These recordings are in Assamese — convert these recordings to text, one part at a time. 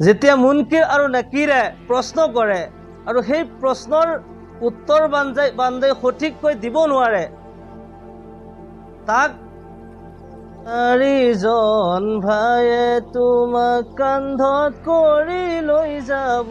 যেতিয়া মুনকিৰ আৰু নাকিৰে প্ৰশ্ন কৰে আৰু সেই প্ৰশ্নৰ উত্তৰ বান্দাই সঠিককৈ দিব নোৱাৰে, তাক চাৰিজন ভাইয়ে তোমাক কান্ধত কৰি লৈ যাব,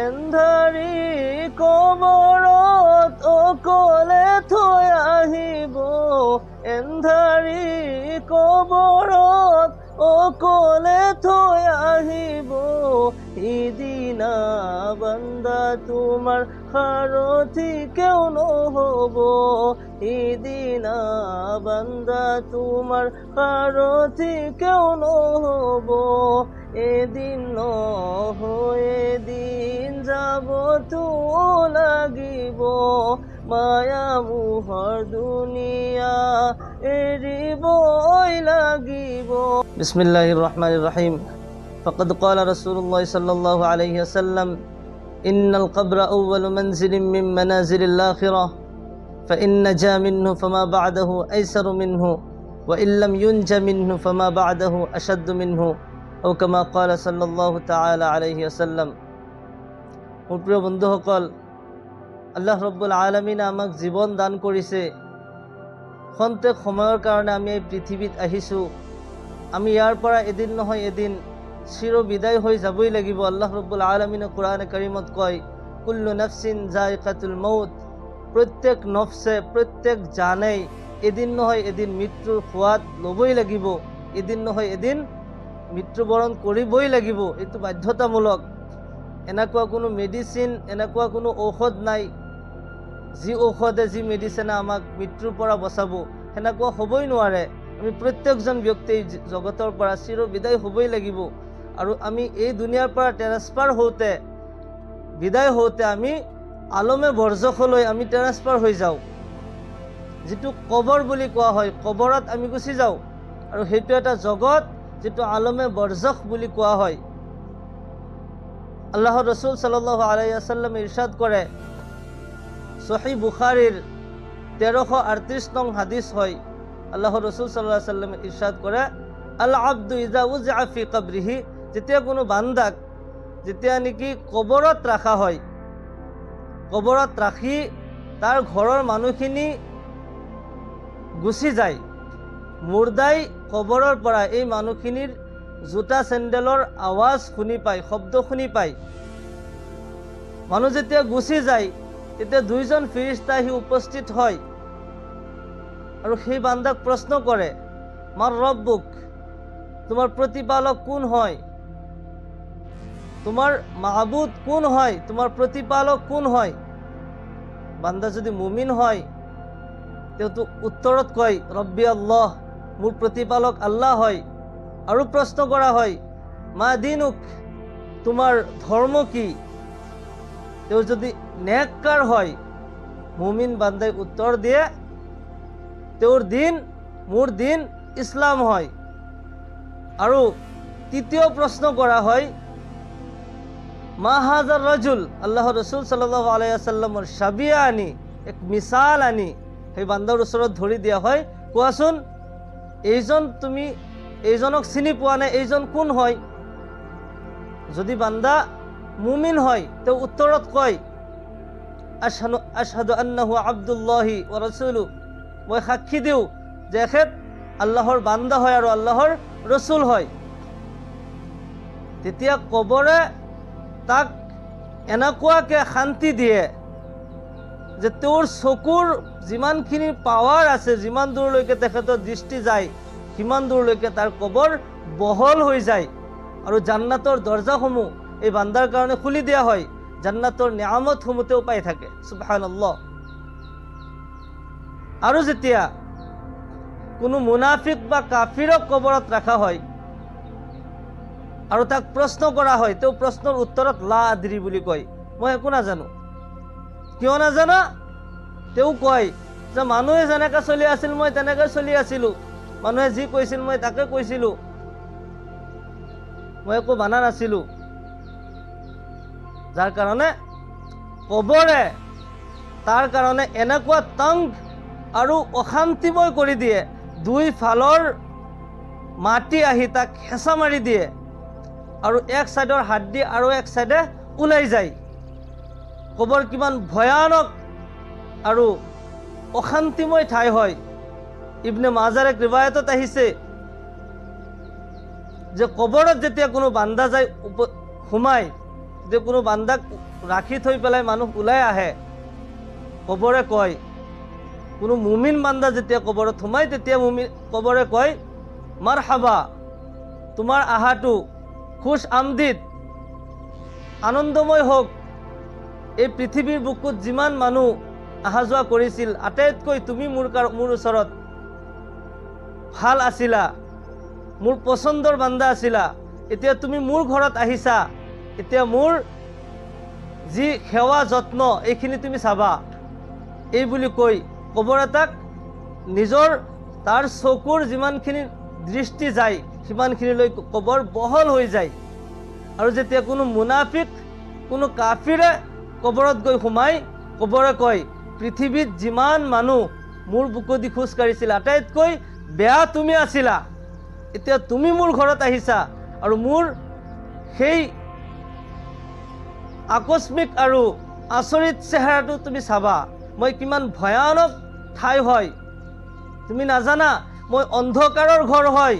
এন্ধাৰী কবৰত অকলে থৈ আহিব, এন্ধাৰী কবৰত অকলে থৈ আহিব, সিদিনা বান্দা তোমাৰ সাৰথি কেও নহব, সিদিনা বান্দা তোমাৰ সাৰথি কেও নহব, এদিন নহয় এদিন যাবতো লাগিব, মায়া মোহৰ দুনিয়া এৰিবই লাগিব। বিসমিল্লাহির রহমানির রহিম। فقد قال رسول الله صلى الله عليه وسلم إن القبر أول منزل من منازل الآخرة فإن نجا منه فما بعده أيسر منه وإن لم ينج منه فما بعده أشد منه أو كما قال صلى الله تعالى عليه وسلم। মোৰ প্ৰিয় বন্ধুসকল, আল্লাহ ৰব্বুল আলামিন আমাক জীৱন দান কৰিছে। খন্তেক সময়ৰ কাৰণে আমি এই পৃথিৱীত আহিছোঁ। আমি ইয়াৰ পৰা এদিন নহয় এদিন চিৰ বিদায় হৈ যাবই লাগিব। আল্লাহ ৰব্বুল আলামিনে কোৰআনে কাৰিমত কয়, কুল্লু নাফসিন জায়কাতুল মউত, প্ৰত্যেক নফছে প্ৰত্যেক জানেই এদিন নহয় এদিন মৃত্যুৰ সোৱাদ ল'বই লাগিব, এদিন নহয় এদিন মৃত্যুবৰণ কৰিবই লাগিব। এইটো বাধ্যতামূলক। এনেকুৱা কোনো মেডিচিন, এনেকুৱা কোনো ঔষধ নাই যি ঔষধে যি মেডিচিনে আমাক মৃত্যুৰ পৰা বচাব, সেনেকুৱা হ'বই নোৱাৰে। আমি প্ৰত্যেকজন ব্যক্তি জগতৰ পৰা চিৰ বিদায় হ'বই লাগিব। আৰু আমি এই দুনিয়াৰ পৰা ট্ৰেন্সফাৰ হওঁতে, বিদায় হওঁতে আমি আলমে বৰজখলৈ আমি ট্ৰেন্সফাৰ হৈ যাওঁ, যিটো কবৰ বুলি কোৱা হয়। কবৰত আমি গুচি যাওঁ আৰু সেইটো এটা জগত যিটো আলমে বৰজখ বুলি কোৱা হয়। আল্লাহৰ ৰসুল সাল্লাল্লাহু আলাইহি ওয়াসাল্লামে ইৰশাদ কৰে, সহিহ বুখাৰীৰ 1338 নং হাদিস হয়। আল্লাহৰ ৰসুল সাল্লাল্লাহু আলাইহি ওয়াসাল্লামে ইৰশাদ কৰে, আল আব্দু ইজা উযআ ফি কবৰিহি, যেতিয়া কোনো বান্দাক যেতিয়া নেকি কবৰত ৰখা হয়, কবৰত ৰাখি তাৰ ঘৰৰ মানুহখিনি গুচি যায়, মুৰ্দাই কবৰৰ পৰা এই মানুহখিনিৰ জোতা চেণ্ডেলৰ আৱাজ শুনি পায়, শব্দ শুনি পায়। মানুহ যেতিয়া গুচি যায় তেতিয়া দুইজন ফিৰিস্তা আহি উপস্থিত হয় আৰু সেই বান্দাক প্ৰশ্ন কৰে, মাৰ ৰব্বুক, তোমাৰ প্ৰতিপালক কোন হয়, তোমাৰ মাবুদ কোন হয়, তোমাৰ প্ৰতিপালক কোন হয়। বান্দা যদি মুমিন হয় তেওঁতো উত্তৰত কয়, ৰব্বি আল্লাহ, মোৰ প্ৰতিপালক আল্লাহ হয়। আৰু প্ৰশ্ন কৰা হয়, মা দিনুক, তোমাৰ ধৰ্ম কি। তেওঁ যদি নেককাৰ হয়, মুমিন বান্দাই উত্তৰ দিয়ে, তেওঁৰ দিন মোৰ দিন ইছলাম হয়। আৰু তৃতীয় প্ৰশ্ন কৰা হয়, মা হাজাৰ ৰাজুল, আল্লাহৰ ৰসুল সাল্লাল্লাহু আলাইহি ওয়াসাল্লামৰ সাবিয়া আনি, এক মিছাল আনি সেই বান্দাৰ ওচৰত ধৰি দিয়া হয়, কোৱাচোন এইজন, তুমি এইজনক চিনি পোৱা নাই, এইজন কোন হয়। যদি বান্দা মুমিন হয় তেওঁ উত্তৰত কয়, আশহাদু আন্নাহু আব্দুল্লাহি ওয়া ৰাসূলুহু, মই সাক্ষী দিওঁ যে এখেত আল্লাহৰ বান্দা হয় আৰু আল্লাহৰ ৰসুল হয়। তেতিয়া কবৰে তাক এনেকুৱাকৈ শান্তি দিয়ে যে তেওঁৰ চকুৰ যিমানখিনি পাৱাৰ আছে, যিমান দূৰলৈকে তেখেতৰ দৃষ্টি যায়, সিমান দূৰলৈকে তাৰ কবৰ বহল হৈ যায়। আৰু জান্নাতৰ দৰ্জাসমূহ এই বান্দাৰ কাৰণে খুলি দিয়া হয়, জান্নাতৰ নিয়ামতসমূহ তেওঁ পাই থাকে। সুবহানাল্লাহ। আৰু যেতিয়া কোনো মুনাফিক বা কাফিৰক কবৰত ৰখা হয় আৰু তাক প্ৰশ্ন কৰা হয়, তেওঁ প্ৰশ্নৰ উত্তৰত লা আদ্ৰি বুলি কয়, মই একো নাজানো। কিয় নাজানা? তেওঁ কয় যে মানুহে যেনেকৈ চলি আছিল মই তেনেকৈ চলি আছিলোঁ, মানুহে যি কৈছিল মই তাকে কৈছিলোঁ, মই একো মানা নাছিলোঁ। যাৰ কাৰণে কবৰে তাৰ কাৰণে এনেকুৱা তংগ আৰু অশান্তিময় কৰি দিয়ে, দুই ফালৰ মাটি আহি তাক হেঁচা মাৰি দিয়ে আৰু এক সাইডৰ হাড্ডি আৰু এক সাইডে ওলাই যায়। কবৰ কিমান ভয়ানক আৰু অশান্তিময় ঠাই হয়। ইবনে মাজাৰ এক ৰিৱায়তত আহিছে যে কবৰত যেতিয়া কোনো বান্দা যায় সোমায়, যে কোনো বান্দাক ৰাখি থৈ পেলাই মানুহ ওলাই আহে, কবৰে কয়, কোনো মুমিন বান্দা যেতিয়া কবৰত সোমায় তেতিয়া কবৰে কয়, মাৰহাবা, তোমাৰ আহাটো খুশ আমদিদ, আনন্দময় হওক। এই পৃথিৱীৰ বুকুত যিমান মানুহ অহা যোৱা কৰিছিল, আটাইতকৈ তুমি মোৰ ওচৰত ভাল আছিলা, মোৰ পচন্দৰ বান্দা আছিলা। এতিয়া তুমি মোৰ ঘৰত আহিছা, এতিয়া মোৰ যি সেৱা যত্ন এইখিনি তুমি চাবা। এই বুলি কৈ কবৰ এটাক নিজৰ তাৰ চকুৰ যিমানখিনি দৃষ্টি যায় সিমানখিনিলৈ কবৰ বহল হৈ যায়। আৰু যেতিয়া কোনো মুনাফিক, কোনো কাফিৰে কবৰত গৈ সোমাই, কবৰে কয়, পৃথিৱীত যিমান মানুহ মোৰ বুকুদি খোজ কাঢ়িছিল আটাইতকৈ বেয়া তুমি আছিলা, এতিয়া তুমি মোৰ ঘৰত আহিছা আৰু মোৰ সেই আকস্মিক আৰু আচৰিত চেহেৰাটো তুমি চাবা। মই কিমান ভয়ানক ঠাই হয় তুমি নাজানা, মই অন্ধকাৰৰ ঘৰ হয়,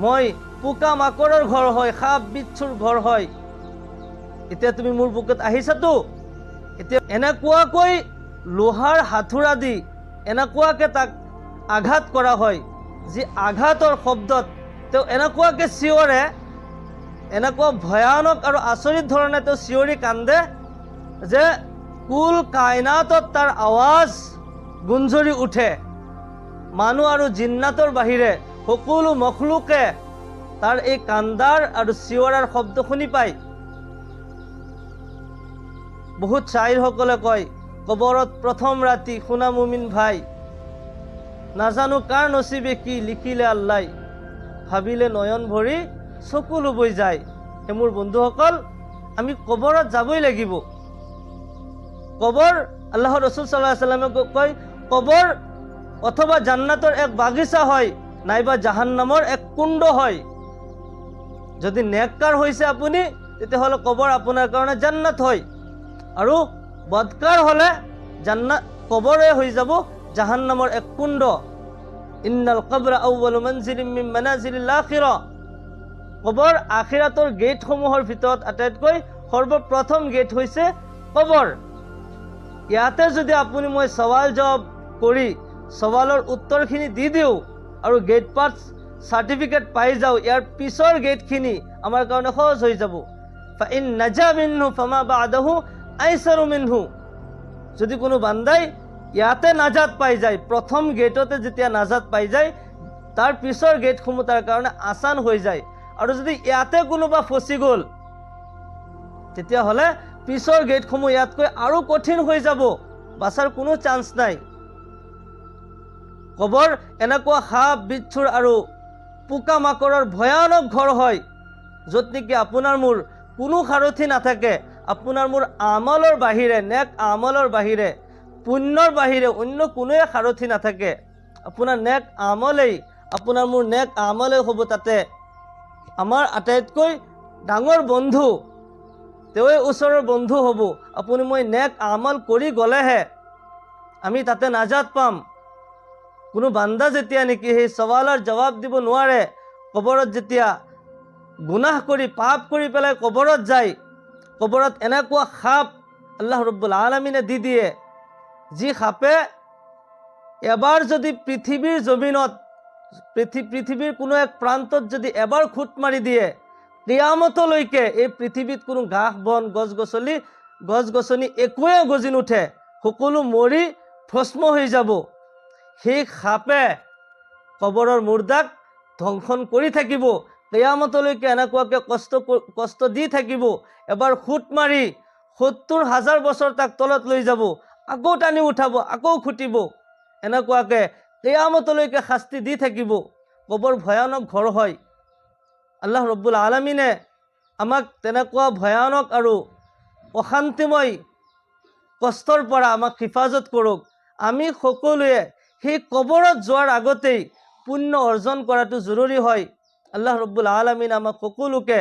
মই পোকা মাকৰৰ ঘৰ হয়, সাপ বিচ্ছুৰ ঘৰ হয়। এতিয়া তুমি মোৰ বুকুত আহিছাতো, এতিয়া এনেকুৱাকৈ লোহাৰ হাথুৰা দি এনেকুৱাকৈ তাক আঘাত কৰা হয়, যি আঘাতৰ শব্দত তেওঁ এনেকুৱাকৈ চিঞৰে, এনেকুৱা ভয়ানক আৰু আচৰিত ধৰণে তেওঁ চিঞৰি কান্দে যে কুল কাইনাতত তাৰ আৱাজ গুঞ্জৰি উঠে। মানুহ আৰু জিন্নাতৰ বাহিৰে সকলো মখলুকে তাৰ এই কান্দাৰ আৰু চিঞৰাৰ শব্দ শুনি পায়। বহুত শ্বাইৰসকলে কয়, কবৰত প্ৰথম ৰাতি শুনা মুমিন ভাই, নাজানো কাৰ নচিবে কি লিখিলে আল্লাই, ভাবিলে নয়ন ভৰি চকু লুবই যায়। হে মোৰ বন্ধুসকল, আমি কবৰত যাবই লাগিব। কবৰ, আল্লাহ ৰসুল সাল্লাল্লাহু আলাইহি ওয়াসাল্লামে কয়, কবৰ অথবা জান্নাতৰ এক বাগিচা হয়, নাইবা জাহান্নামৰ এক কুণ্ড হয়। যদি নেককাৰ হৈছে আপুনি, তেতিয়াহ'লে কবৰ আপোনাৰ কাৰণে জান্নাত হয়, আৰু বদকাৰ হলে কবৰে হৈ যাব জাহান্নামৰ এক কুণ্ড। ইন্নাল কবৰা আউৱালু মানজিলিম মিন মানাজিলিল আখিৰা, কবৰ আখিৰাতৰ গেটসমূহৰ ভিতৰত আটাইতকৈ সৰ্বপ্ৰথম গেট হৈছে কবৰ। ইয়াতে যদি আপুনি মই সৱাল জবাব কৰি সৱালৰ উত্তৰখিনি দি দিওঁ আৰু গেট পাছ চাৰ্টিফিকেট পাই যাওঁ, ইয়াৰ পিছৰ গেটখিনি আমাৰ কাৰণে সহজ হৈ যাব। ফাইন নাজা মিনহু ফামা বা'দাহু আইছাৰু মিনহু, যদি কোনো বান্দাই ইয়াতে নাজাত পাই যায়, প্ৰথম গেটতে যেতিয়া নাজাত পাই যায়, তাৰ পিছৰ গেটসমূহ তাৰ কাৰণে আসান হৈ যায়। আৰু যদি ইয়াতে কোনোবা ফচি গ'ল, তেতিয়াহ'লে পিছৰ গেটসমূহ ইয়াতকৈ আৰু কঠিন হৈ যাব, বাছাৰ কোনো চান্স নাই। কবৰ এনেকুৱা সাপ বিচ্ছুৰ আৰু পোকা মাকৰৰ ভয়ানক ঘৰ হয়, য'ত নেকি আপোনাৰ মোৰ কোনো সাৰথি নাথাকে। আপোনাৰ মোৰ আমলৰ বাহিৰে, নেক আমলৰ বাহিৰে, পুণ্যৰ বাহিৰে অন্য কোনোৱে সাৰথি নাথাকে। আপোনাৰ নেক আমলেই, আপোনাৰ মোৰ নেক আমলেই হ'ব তাতে আমাৰ আটাইতকৈ ডাঙৰ বন্ধু, তেওঁৱে ওচৰৰ বন্ধু হ'ব। আপুনি মই নেক আমল কৰি গ'লেহে আমি তাতে নাজাত পাম। কোনো বান্দা যেতিয়া নেকি সেই সৱালৰ জবাব দিব নোৱাৰে, কবৰত যেতিয়া গুনাহ কৰি পাপ কৰি পেলাই কবৰত যায়, কবৰত এনেকুৱা সাপ আল্লাহ ৰব্বুল আলামিনে দি দিয়ে, যি সাপে এবাৰ যদি পৃথিৱীৰ জমিনত, পৃথিৱীৰ কোনো এক প্ৰান্তত যদি এবাৰ খুট মাৰি দিয়ে, কিয়ামতলৈকে এই পৃথিৱীত কোনো ঘাঁহ বন গছ গছনি একোৱে গজি নুঠে, সকলো মৰি ভস্ম হৈ যাব। সেই সাপে কবৰৰ মুৰ্দাক ধ্বংসন কৰি থাকিব, কিয়ামতলৈকে এনেকুৱাকৈ কষ্ট দি থাকিব। এবাৰ খুট মাৰি ৭০,০০০ বছৰ তাক তলত লৈ যাব, আকৌ টানি উঠাব, আকৌ খুটিব, এনেকুৱাকৈ কিয়ামতলৈকে শাস্তি দি থাকিব। কবৰ ভয়ানক ঘৰ হয়। আল্লাহ ৰব্বুল আলামিনে আমাক তেনেকুৱা ভয়ানক আৰু অশান্তিময় কষ্টৰ পৰা আমাক হিফাজত কৰক। আমি সকলোৱে সেই কবৰত যোৱাৰ আগতেই পুণ্য অৰ্জন কৰাটো জৰুৰী হয়। আল্লাহ ৰব্বুল আলামিন আমাক সকলোকে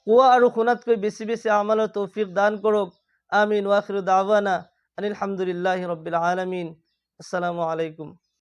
কোৱা আৰু শুনাতকৈ বেছি বেছি আমালৰ তৌফিক দান কৰক। আমিন। ওয়া আখিৰু দাৱানা আনিল হামদুলিল্লাহি ৰব্বিল আলামিন। আসসালামু আলাইকুম।